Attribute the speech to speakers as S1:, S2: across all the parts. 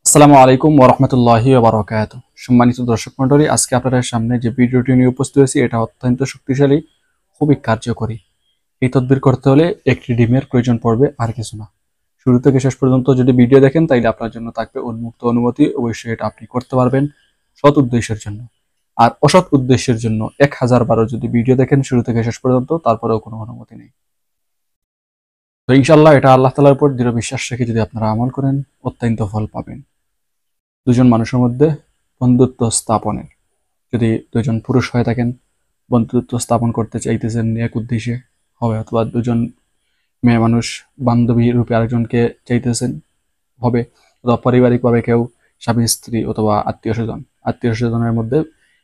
S1: আসসালামু আলাইকুম ওয়া রাহমাতুল্লাহি ওয়া বারাকাতুহু। সম্মানিত দর্শক মণ্ডলী, আজকে আপনাদের সামনে যে ভিডিওটি নিয়ে উপস্থিত হয়েছি এটা অত্যন্ত শক্তিশালী, খুবই কার্যকরী। এই তদবির করতে হলে একটি ডিমের প্রয়োজন পড়বে, আর কিছু না। শুরু থেকে শেষ পর্যন্ত যদি ভিডিও দেখেন তাইলে আপনার জন্য থাকবে উন্মুক্ত অনুমতি। অবশ্যই এটা আপনি করতে পারবেন সৎ উদ্দেশ্যের জন্য। আর অসৎ উদ্দেশ্যের জন্য 1000 বারও যদি ভিডিও দেখেন শুরু থেকে শেষ পর্যন্ত, তারপরেও কোনো অনুমতি নেই। তো ইনশাআল্লাহ এটা আল্লাহ তাআলার উপর দৃঢ় বিশ্বাস রেখে যদি আপনারা আমল করেন, অত্যন্ত ফল পাবেন। দুজন মানুষের মধ্যে বন্ধুত্ব স্থাপনের, যদি দুজন পুরুষ হয়ে থাকেন, বন্ধুত্ব স্থাপন করতে চাইতেছেন এক উদ্দেশ্যে হবে, অথবা দুজন মেয়ে মানুষ বান্ধবী রূপে আরেকজনকে চাইতেছেন হবে, অথবা পারিবারিকভাবে কেউ স্বামী স্ত্রী অথবা আত্মীয় স্বজনের মধ্যে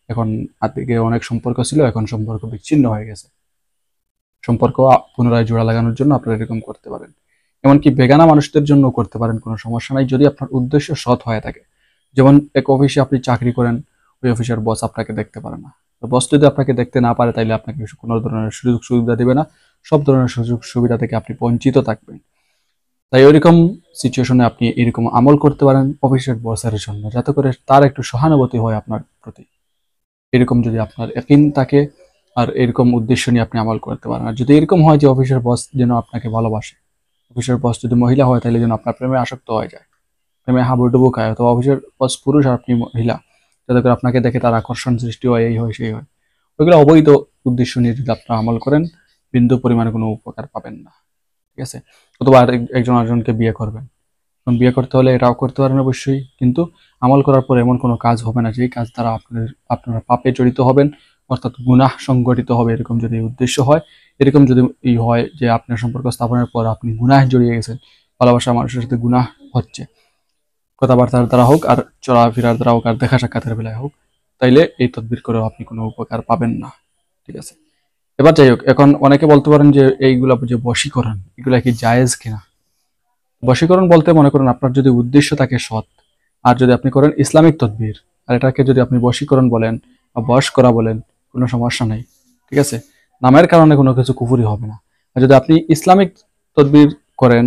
S1: এখন আত্মীয় অনেক সম্পর্ক ছিল, এখন সম্পর্ক বিচ্ছিন্ন হয়ে গেছে। সম্পর্ক পুনরায় জোড়া লাগানোর জন্য আপনারা এরকম করতে পারেন। এমনকি বেগানা মানুষদের জন্য করতে পারেন, কোনো সমস্যা নাই, যদি আপনার উদ্দেশ্য সৎ হয়ে থাকে। যেমন এক অফিসে আপনি চাকরি করেন, ওই অফিসের বস আপনাকে দেখতে পারে না। তো বস যদি আপনাকে দেখতে না পারে তাইলে আপনাকে কোনো ধরনের সুযোগ সুবিধা দিবে না, সব ধরনের সুযোগ সুবিধা থেকে আপনি বঞ্চিত থাকবেন। তাই ওইরকম সিচুয়েশনে আপনি এরকম আমল করতে পারেন অফিসের বসের জন্য, যাতে করে তার একটু সহানুভূতি হয় আপনার প্রতি। এরকম যদি আপনার ইয়াকিন থাকে আর এরকম উদ্দেশ্য নিয়ে আপনি আমল করতে পারেন। আর যদি এরকম হয় যে অফিসের বস যেন আপনাকে ভালোবাসে, অফিসের বস যদি মহিলা হয় তাহলে যেন আপনার প্রেমে আসক্ত হয়ে যায়, প্রেমে হাবুডুবু খায়, অথবা অফিসের বস পুরুষ আর আপনি মহিলা, যাতে করে আপনাকে দেখে তার আকর্ষণ সৃষ্টি হয়, এই হয় সেই হয়। ওইগুলো অবৈধ উদ্দেশ্য নিয়ে যদি আপনারা আমল করেন, বিন্দু পরিমাণে কোনো উপকার পাবেন না। ঠিক আছে? অথবা একজন আরেকজনকে বিয়ে করবেন, বিয়ে করতে হলে এটাও করতে পারেন অবশ্যই, কিন্তু আমল করার পর এমন কোনো কাজ হবে না যেই কাজ দ্বারা আপনারা পাপে জড়িত হবেন, অর্থাৎ গুনাহ সংগঠিত হবে। এরকম যদি উদ্দেশ্য হয়, এরকম যদি হয় যে আপনার সম্পর্ক স্থাপনের পর আপনি গুনাহ জড়িয়ে গেছেন, ভালোবাসা মানুষের সাথে গুনাহ হচ্ছে, কথাবার্তার দ্বারা হোক, আর চলাফেরার দ্বারা হোক, আর দেখা সাক্ষাতের বেলায় হোক, তাইলে এই তদবির করেও আপনি কোনো উপকার পাবেন না। ঠিক আছে? এবার যাই হোক, এখন অনেকে বলতে পারেন যে এইগুলা যে বশীকরণ, এগুলা কি জায়েজ কিনা। বশীকরণ বলতে মনে করেন আপনার যদি উদ্দেশ্য থাকে সৎ, আর যদি আপনি করেন ইসলামিক তদবির, আর এটাকে যদি আপনি বশীকরণ বলেন বা বশ করা বলেন, কোনো সমস্যা নেই। ঠিক আছে? নামের কারণে কোনো কিছু কুফুরি হবে না। আর যদি আপনি ইসলামিক তদবির করেন,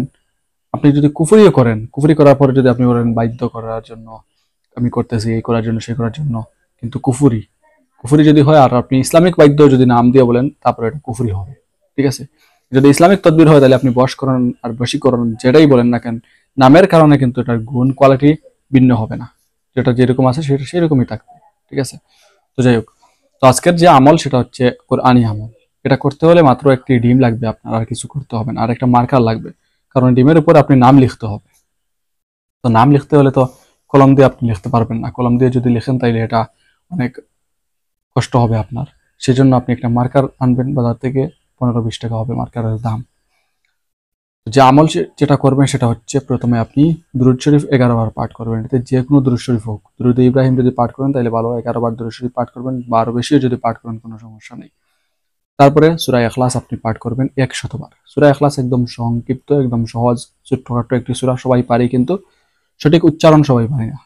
S1: আপনি যদি কুফুরিও করেন, কুফুরি করার পরে যদি আপনি বলেন বাধ্য করার জন্য আমি করতেছি, এই করার জন্য সেই করার জন্য, কিন্তু কুফুরি কুফুরি যদি হয়, আর আপনি ইসলামিক বাদ্য যদি নাম দিয়ে বলেন, তারপরে এটা কুফুরি হবে। ঠিক আছে? যদি ইসলামিক তদবির হয় তাহলে আপনি বশকরণ আর বশীকরণ যেটাই বলেন না কেন, নামের কারণে কিন্তু এটার গুণ কোয়ালিটি ভিন্ন হবে না, যেটা যেরকম আছে সেটা সেরকমই থাকবে। ঠিক আছে? তো যাই হোক, তো আজকের যে আমল সেটা হচ্ছে কোরআনী আমল। এটা করতে হলে মাত্র একটি ডিম লাগবে আপনার, আর কিছু করতে হবে না, আর একটা মার্কার লাগবে, কারণ ডিমের উপর আপনি নাম লিখতে হবে। তো নাম লিখতে হলে তো কলম দিয়ে আপনি লিখতে পারবেন না, কলম দিয়ে যদি লিখেন তাইলে এটা অনেক কষ্ট হবে আপনার। সেজন্য আপনি একটা মার্কার আনবেন বাজার থেকে, 15-20 টাকা হবে মার্কারের দাম। যে আমল যেটা করবেন সেটা হচ্ছে, প্রথমে আপনি দুরূদ শরীফ 11 বার পাঠ করবেন। এতে যে কোনো দুরূদ শরীফ হোক, দুরূদ ইব্রাহিম যদি পাঠ করেন তাহলে ভালো, 11 বার দুরূদ শরীফ পাঠ করবেন, বা আরো বেশিও যদি পাঠ করেন কোনো সমস্যা নেই। তারপরে সূরা ইখলাস আপনি পাঠ করবেন 100 বার। সূরা ইখলাস একদম সংক্ষিপ্ত, একদম সহজ, ছোট্টখাট্ট একটি সূরা, সবাই পারে, কিন্তু সঠিক উচ্চারণ সবাই পারে না।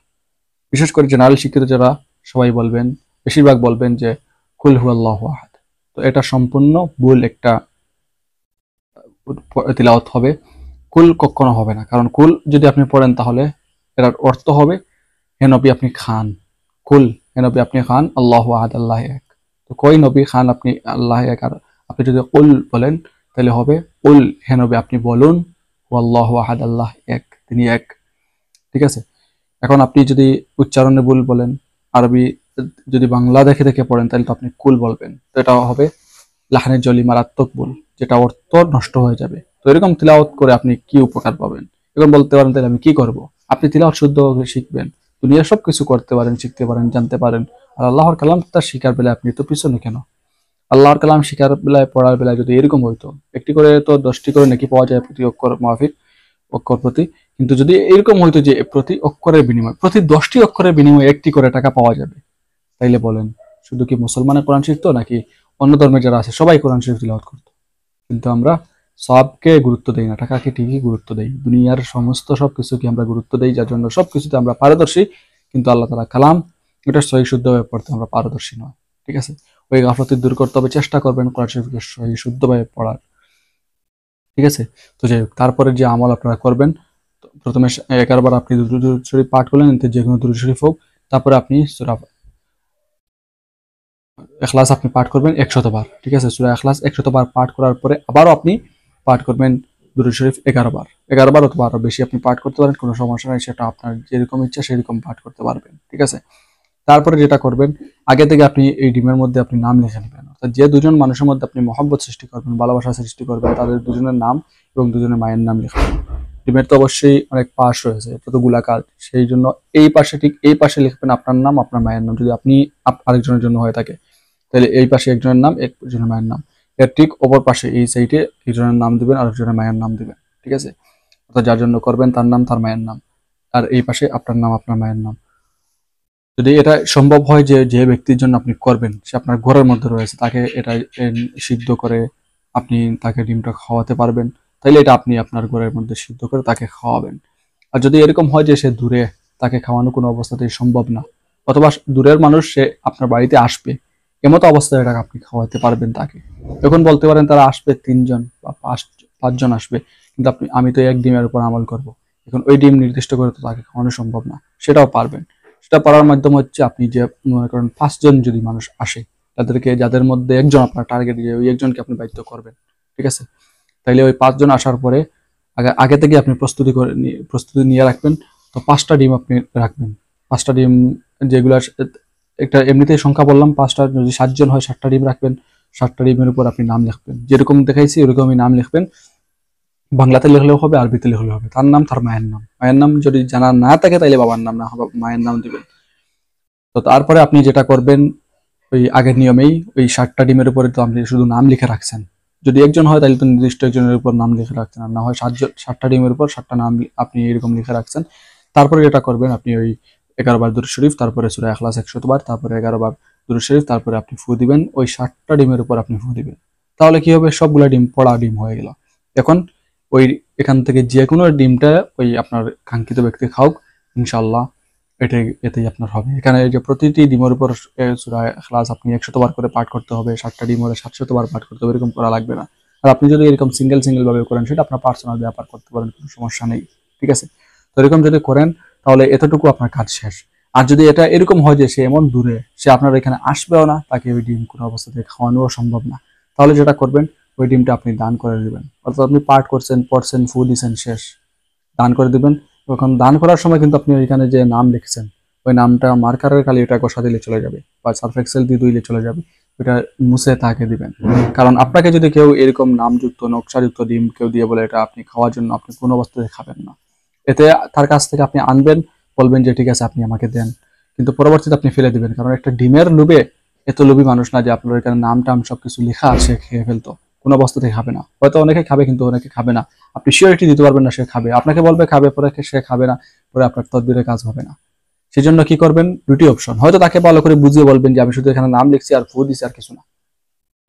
S1: বিশেষ করে জেনারেল শিক্ষিত যারা, সবাই বলবেন, বেশিরভাগ বলবেন যে কুল হুয়াল্লাহু আহাদ। তো এটা সম্পূর্ণ ভুল একটা তিলাওয়াত হবে, কুল কখনো হবে না। কারণ কুল যদি আপনি পড়েন তাহলে এটার অর্থ হবে হে নবী আপনি খান, কুল হে নবী আপনি খান আল্লাহু আহাদ, আল্লাহ এক। তো কই নবী খান আপনি আল্লাহ এক, আর আপনি যদি কুল বলেন তাহলে হবে কুল হে নবী আপনি বলুন আল্লাহু আহাদ, আল্লাহ এক, তিনি এক। ঠিক আছে? এখন আপনি যদি উচ্চারণে ভুল বলেন, আরবি যদি বাংলা দেখে দেখে পড়েন, তাহলে তো আপনি কুল বলবেন, তো এটা হবে লাহানের জলি মারাত্মক ভুল, যেটা অর্থ নষ্ট হয়ে যাবে। তো এরকম তিলাওয়াত করে আপনি কি উপকার পাবেন? এখন বলতে পারেন তাহলে আমি কি করব? আপনি তিলাওয়াত শুদ্ধভাবে শিখবেন, দুনিয়া সব কিছু করতে পারেন, শিখতে পারেন, জানতে পারেন। আর আল্লাহর কালাম তার শিকার বেলায় আপনি তো পিছনে কেন? আল্লাহর কালাম শিকার বেলায়, পড়ার বেলায় যদি এরকম হইতো, একটি করে তো 10টি করে নাকি পাওয়া যায় প্রতি অক্ষর মাহফিক, অক্ষর প্রতি। কিন্তু যদি এরকম হইতো যে প্রতি অক্ষরের বিনিময়ে, প্রতি 10টি অক্ষরের বিনিময়ে একটি করে টাকা পাওয়া যাবে, তাইলে বলেন শুধু কি মুসলমানের কোরআন শিখতো, নাকি অন্য ধর্মের যারা আছে সবাই কোরআন শরীফ তিলাওয়াত করতো? কিন্তু আমরা সবকে গুরুত্ব দেই না, টাকাকে ঠিকই গুরুত্ব দেই, দুনিয়ার সমস্ত সবকিছুকে আমরা গুরুত্ব দেই, যার জন্য সবকিছুতে আমরা পারদর্শী, কিন্তু আল্লাহ তাআলা কালাম এটা সহি শুদ্ধভাবে পড়তে আমরা পারদর্শী নয়। ঠিক আছে? ওই গাফলতি দূর করতে হবে, চেষ্টা করবেন কোরআন শরীফকে সহি শুদ্ধভাবে পড়ার। ঠিক আছে? তো যাই হোক, তারপরে যে আমল আপনারা করবেন, প্রথমে 11 বার আপনি দুরূদ শরীফ পাঠ করলেন, এতে যে কোনো দুরূদ শরীফ হোক। তারপরে আপনি সূরা ইখলাস আপনি পাঠ করবেন 100 বার, ঠিক আছে? সূরা ইখলাস 100 বার পাঠ করার পরে আবারও আপনি পাঠ করবেন দুরূদ শরীফ 11 বার। 11 বার অথবা আরো বেশি আপনি পাঠ করতে পারেন, কোনো সমস্যা নাই। সেটা আপনার যেরকম ইচ্ছা সেরকম পাঠ করতে পারবেন, ঠিক আছে? তারপরে যেটা করবেন, আগে থেকে আপনি এই ডিমের মধ্যে আপনি নাম লিখে নেবেন। অর্থাৎ যে দুজন মানুষের মধ্যে আপনি মহব্বত সৃষ্টি করবেন, ভালোবাসা সৃষ্টি করবেন, তাদের দুজনের নাম এবং দুজনের মায়ের নাম লিখবেন। ডিমের তো অবশ্যই অনেক পাশ রয়েছে, এটা তো গোলাকার, সেই জন্য এই পাশে, ঠিক এই পাশে লিখবেন আপনার নাম, আপনার মায়ের নাম। যদি আপনি আরেকজনের জন্য হয়ে থাকে তাহলে এই পাশে একজনের নাম, একজনের মায়ের নাম। এর ঠিক অপর পাশে এই সাইডে একজনের নাম দিবেন, আরেকজনের মায়ের নাম দিবেন, ঠিক আছে? অর্থাৎ যার জন্য করবেন তার নাম, তার মায়ের নাম, আর এই পাশে আপনার নাম, আপনার মায়ের নাম। যদি এটা সম্ভব হয় যে যে ব্যক্তির জন্য আপনি করবেন সে আপনার ঘরের মধ্যে রয়েছে, তাকে এটা সিদ্ধ করে আপনি তাকে ডিমটা খাওয়াতে পারবেন, তাইলে এটা আপনি আপনার ঘরের মধ্যে সিদ্ধ করে তাকে খাওয়াবেন। আর যদি এরকম হয় যে সে দূরে, তাকে খাওয়ানো কোনো অবস্থাতেই সম্ভব না, অথবা দূরের মানুষ সে আপনার বাড়িতে আসবে, এমতো অবস্থায় এটা আপনি খাওয়াতে পারবেন তাকে। এখন বলতে পারেন তারা আসবে 3 জন বা 5জন আসবে, কিন্তু আমি তো এক ডিমের উপর আমল করব, এখন ওই ডিম নির্দিষ্ট করে তো তাকে খাওয়ানো সম্ভব না, সেটাও পারবেন। সেটা পারার মাধ্যম হচ্ছে আপনি যে মনে করেন 5জন যদি মানুষ আসে, তাদেরকে, যাদের মধ্যে একজন আপনার টার্গেট দিয়ে ওই একজনকে আপনি বাধ্য করবেন, ঠিক আছে? তাইলে ওই 5জন আসার পরে আগে আগে থেকে আপনি প্রস্তুতি নিয়ে রাখবেন। তো 5টা ডিম আপনি রাখবেন। 5টা ডিম, যেগুলো একটা এমনিতেই সংখ্যা বললাম 5টা, যদি 7জন হয় 7টা ডিম রাখবেন। 7টা ডিমের উপর আপনি নাম লিখবেন, যেরকম দেখাইছি ওরকমই নাম লিখবেন। বাংলাতে লিখলেও হবে, আরবিতে লিখলেও হবে। তার নাম, তার মায়ের নাম। মায়ের নাম যদি জানা না থাকে তাইলে বাবার নাম, না হবে মায়ের নাম দিবেন। তো তারপরে আপনি যেটা করবেন, ওই আগের নিয়মেই ওই 7টা ডিমের উপরে তো আপনি শুধু নাম লিখে রাখছেন। যদি একজন হয় তাহলে তো নির্দিষ্ট একজনের উপর নাম লিখে রাখছেন, আর না হয় 7টা ডিমের উপর 7টা নাম আপনি এরকম লিখে রাখছেন। তারপরে যেটা করবেন, আপনি ওই 11 বার দুরূদ শরীফ, তারপরে সূরা ইখলাস 100 বার, তারপরে 11 বার দুরূদ শরীফ, তারপরে আপনি ফু দিবেন। ওই 7টা ডিমের উপর আপনি ফু দিবেন। তাহলে কি হবে, সবগুলা ডিম পড়া ডিম হয়ে গেল। এখন ওই এখান থেকে যে কোনো ডিমটা ওই আপনার কাঙ্ক্ষিত ব্যক্তি খাওক, ইনশাআল্লাহ এতেই আপনার হবে। এখানে যে প্রতিটি ডিমের উপর সূরা ইখলাস আপনি 100 বার করে পাঠ করতে হবে, 7টা ডিম হলে 700 বার পাঠ করতে হবে, এরকম করা লাগবে না। আর আপনি যদি এরকম সিঙ্গেল ভাবে করেন, সেটা আপনার পার্সোনাল ব্যাপার, করতে পারেন, কোনো সমস্যা নেই, ঠিক আছে? তো এরকম যদি করেন তাহলে এতটুকু আপনার কাজ শেষ। আর যদি এটা এরকম হয় যে সে এমন দূরে, সে আপনার এখানে আসবেও না, তাকে ওই ডিম কোনো অবস্থাতে খাওয়ানোও সম্ভব না, তাহলে যেটা করবেন, ওই ডিমটা আপনি দান করে দিবেন। অর্থাৎ আপনি পাঠ করছেন, পড়ছেন, ফু দিছেন, শেষ, দান করে দিবেন। তখন দান করার সময় কিন্তু আপনি ওইখানে যে নাম লিখছেন, ওই নামটা মার্কারের খালি এটা ঘষা দিলে চলে যাবে, বা সার্ফ এক্সেল দিয়ে ধুইলে চলে যাবে, ওইটা মুছে তাকে দিবেন। কারণ আপনাকে যদি কেউ এরকম নামযুক্ত, নকশাযুক্ত ডিম কেউ দিয়ে বলে এটা আপনি খাওয়ার জন্য, আপনি কোনো অবস্থাতে খাবেন না। এতে তার কাছ থেকে আপনি আনবেন, বলবেন যে ঠিক আছে আপনি আমাকে দেন, কিন্তু পরবর্তীতে আপনি ফেলে দিবেন। কারণ একটা ডিমের লোভে, এত লোভী মানুষ না যে আপনার এখানে নাম টাম সবকিছু লেখা আছে খেয়ে ফেলতো, কোনো অবস্থাতে খাবে না। হয়তো অনেকে খাবে, কিন্তু অনেকে খাবে না। আপনি সিওরিটি দিতে পারবেন না সে খাবে, আপনাকে বলবে খাবে, পরে সে খাবে না, পরে আপনার তদবিরের কাজ হবে না। সেই জন্য কি করবেন, দুটি অপশন, হয়তো তাকে ভালো করে বুঝিয়ে বলবেন যে আমি শুধু এখানে নাম লিখছি আর ফু দিছি আর কিছু না,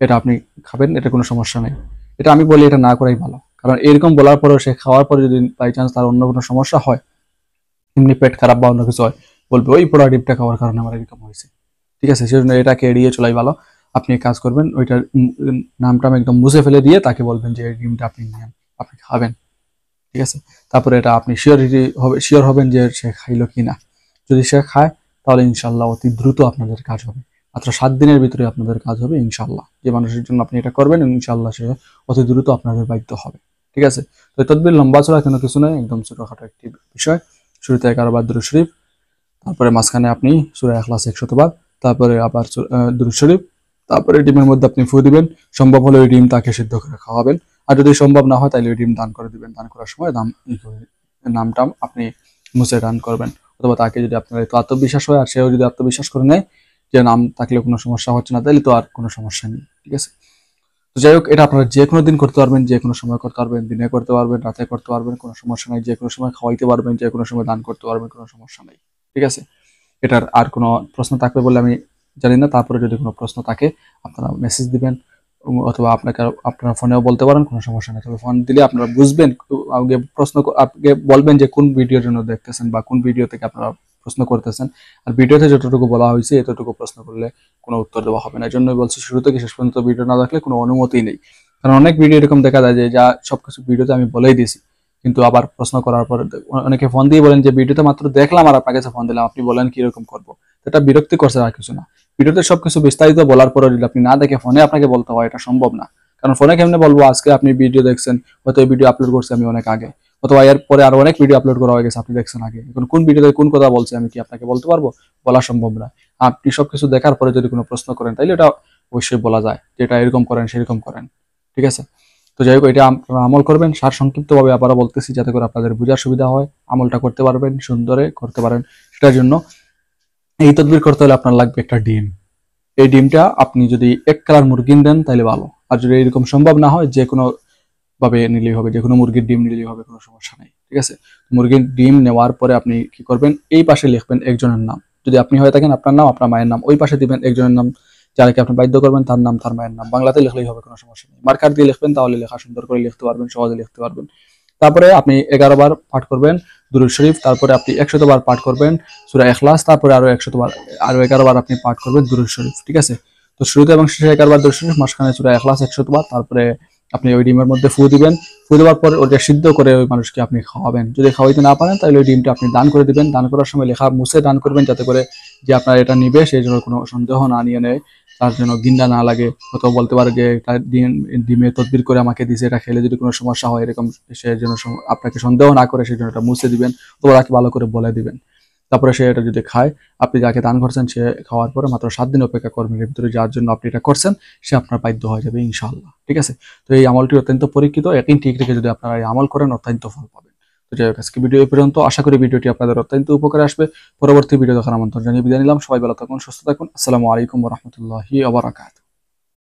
S1: এটা আপনি খাবেন, এটা কোনো সমস্যা নেই। এটা আমি বলি এটা না করাই ভালো, কারণ এরকম বলার পরেও সে খাওয়ার পরে যদি বাই চান্স তার অন্য কোনো সমস্যা হয়, এমনি পেট খারাপ বা অন্য কিছু হয়, বলবে ওই পোড়া ডিমটা খাওয়ার কারণে আমার এরকম হয়েছে, ঠিক আছে? সেজন্য এটাকে এড়িয়ে চলাই ভালো। আপনি কাজ করবেন, ওইটার নামটা একদম মুছে ফেলে দিয়ে তাকে বলবেন যে এই ডিমটা আপনি নেন, আপনি খাবেন, ঠিক আছে? তারপরে এটা আপনি শিওর হবেন যে সে খাইলো কিনা। যদি সে খায় তাহলে ইনশাল্লাহ অতি দ্রুত আপনাদের কাজ হবে। মাত্র 7 দিনের ভিতরে আপনাদের কাজ হবে ইনশাল্লাহ। যে মানুষের জন্য আপনি এটা করবেন, ইনশাল্লাহ সে অতি দ্রুত আপনাদের বাধ্য হবে, ঠিক আছে? তো তদবির লম্বা চড়া কোনো কিছু নয়, একদম ছোটখাটো একটি বিষয়। শুরুতে 11 বার দুরূদ শরীফ, তারপরে মাঝখানে আপনি সূরা ইখলাস 100 বার, তারপরে আবার দুরূদ শরীফ, তারপরে ডিমের মধ্যে আপনি ফু দিবেন। সম্ভব হলে ওই ডিম তাকে সিদ্ধ করে খাওয়াবেন। আর যদি সম্ভব না হয় তাহলে ওই ডিম দান করে দিবেন। দান করার সময় নামটাম আপনি মুছে দান করবেন। অথবা তাকে যদি আপনার একটু আত্মবিশ্বাস হয় আর সেও যদি আত্মবিশ্বাস করে নেয় যে নাম থাকলে কোনো সমস্যা হচ্ছে না, তাহলে তো আর কোনো সমস্যা নেই, ঠিক আছে? তো যাই হোক, এটা আপনারা যে কোনো দিন করতে পারবেন, যে কোনো সময় করতে পারবেন, দিনে করতে পারবেন, রাতে করতে পারবেন, কোনো সমস্যা নাই। যে কোনো সময় খাওয়াইতে পারবেন, যে কোনো সময় দান করতে পারবেন, কোনো সমস্যা নাই, ঠিক আছে? এটার আর কোনো প্রশ্ন থাকবে বলে আমি জানি না। তারপরে যদি কোনো প্রশ্ন থাকে আপনারা মেসেজ দিবেন, অথবা আপনারা ফোনেও বলতে পারেন, কোনো সমস্যা নেই। তবে ফোন দিলে আপনারা বুঝবেন, আগে আগে বলবেন যে কোন ভিডিওর জন্য দেখতেছেন বা কোন ভিডিও থেকে আপনারা প্রশ্ন করতেছেন। আর ভিডিওতে যতটুকু বলা হয়েছে এতটুকু প্রশ্ন করলে কোনো উত্তর দেওয়া হবে না। এই জন্যই বলছি শুরু থেকে শেষ পর্যন্ত ভিডিও না দেখলে কোনো অনুমতি নেই। কারণ অনেক ভিডিও এরকম দেখা যায় যে যা সবকিছু ভিডিওতে আমি বলেই দিয়েছি, কিন্তু আবার প্রশ্ন করার পর অনেকে ফোন দিয়ে বলেন যে ভিডিওতে মাত্র দেখলাম আর আপনার কাছে ফোন দিলাম, আপনি বলেন কিরকম করবো। এটা বিরক্তি করছে আর কিছু না। ভিডিওতে সবকিছু বিস্তারিত বলার পরে যদি আপনি না দেখে ফোনে আপনাকে বলতে হয়, এটা সম্ভব না। কারণ ফোনে কেমনে বলবো, আজকে আপনি ভিডিও দেখছেন, হয়তো এই ভিডিও আপলোড করছি আমি অনেক আগে, অথবা এর পরে আরো অনেক ভিডিও আপলোড করা হয়ে গেছে, আপনি দেখছেন আগে। এখন কোন ভিডিওতে কোন কথা বলছে আমি কি আপনাকে বলতে পারবো? বলা সম্ভব না। আপনি সবকিছু দেখার পরে যদি কোনো প্রশ্ন করেন তাহলে এটা অবশ্যই বলা যায় যে এটা এরকম করেন সেরকম করেন, ঠিক আছে? তো যাই হোক, এটা আপনারা আমল করবেন। সার সংক্ষিপ্তভাবে আবারও বলতেছি যাতে করে আপনাদের বোঝার সুবিধা হয়, আমলটা করতে পারবেন, সুন্দরে করতে পারেন। সেটার জন্য এই তদবির করতে হলে আপনার লাগবে একটা ডিম। এই ডিমটা আপনি যদি এক কালার মুরগি দেন তাহলে ভালো, আর যদি এরকম সম্ভব না হয় যে কোনো ভাবে নিলেই হবে, যে কোনো মুরগির ডিম নিলেই হবে, কোনো সমস্যা নেই, ঠিক আছে? মুরগির ডিম নেওয়ার পরে আপনি কি করবেন, এই পাশে লিখবেন একজনের নাম। যদি আপনি হয়ে থাকেন আপনার নাম, আপনার মায়ের নাম, ওই পাশে দিবেন একজনের নাম যারাকে আপনি বাধ্য করবেন, তার নাম, তার মায়ের নাম। বাংলাতে লিখলেই হবে, কোনো সমস্যা নেই। মার্কার দিয়ে লিখবেন, তাহলে লেখা সুন্দর করে লিখতে পারবেন, সহজে লিখতে পারবেন। তারপরে আপনি 11 বার পাঠ করবেন দুরূদ শরীফ, তারপরে আপনি 100 বার পাঠ করবেন সূরা ইখলাস, তারপরে আরো 100 বার, আরো 11 বার আপনি পাঠ করবেন দুরূদ শরীফ, ঠিক আছে? তো শুরুতে এবং শেষে 11 বার দুরূদ শরীফ, মাঝখানে সূরা ইখলাস 100 বার, তারপরে আপনি ওই ডিমের মধ্যে ফু দিবেন। ফু দেওয়ার পর ওটা সিদ্ধ করে ওই মানুষকে আপনি খাওয়াবেন। যদি খাওয়াইতে না পারেন তাহলে ওই ডিমটা আপনি দান করে দিবেন। দান করার সময় লেখা মুছে দান করবেন, যাতে করে যে আপনার এটা নিবে সেই জন্য কোনো সন্দেহ না নিয়ে নেয়, তার জন্য গিন্ডা না লাগে। অথবা বলতে পারে যে এটা ডিমে তদবির করে আমাকে দিছে, এটা খেলে যদি কোনো সমস্যা হয় এরকম, সে জন্য আপনাকে সন্দেহ না করে সেই জন্য এটা মুছে দিবেন, অথবা তাকে ভালো করে বলে দিবেন। তারপরে সে এটা যদি খায়, আপনি যাকে দান করছেন সে খাওয়ার পরে মাত্র 7 দিন অপেক্ষা করবেন। এর ভিতরে যার জন্য আপনি এটা করছেন সে আপনার বাধ্য হয়ে যাবে ইনশাআল্লাহ, ঠিক আছে? তো এই আমলটি অত্যন্ত পরীক্ষিত, একদিন ঠিক রেখে যদি আপনারা এই আমল করেন অত্যন্ত ফল পাবেন। তো যাই হোক, আজকে ভিডিও এই পর্যন্ত। আশা করি ভিডিওটি আপনাদের অত্যন্ত উপকারে আসবে। পরবর্তী ভিডিও দেখার আমন্ত্রণ জানিয়ে বিদায় নিলাম। সবাই ভালো থাকুন, সুস্থ থাকুন। আসসালামু আলাইকুম ওয়া রাহমাতুল্লাহি ওয়া বারাকাতুহু।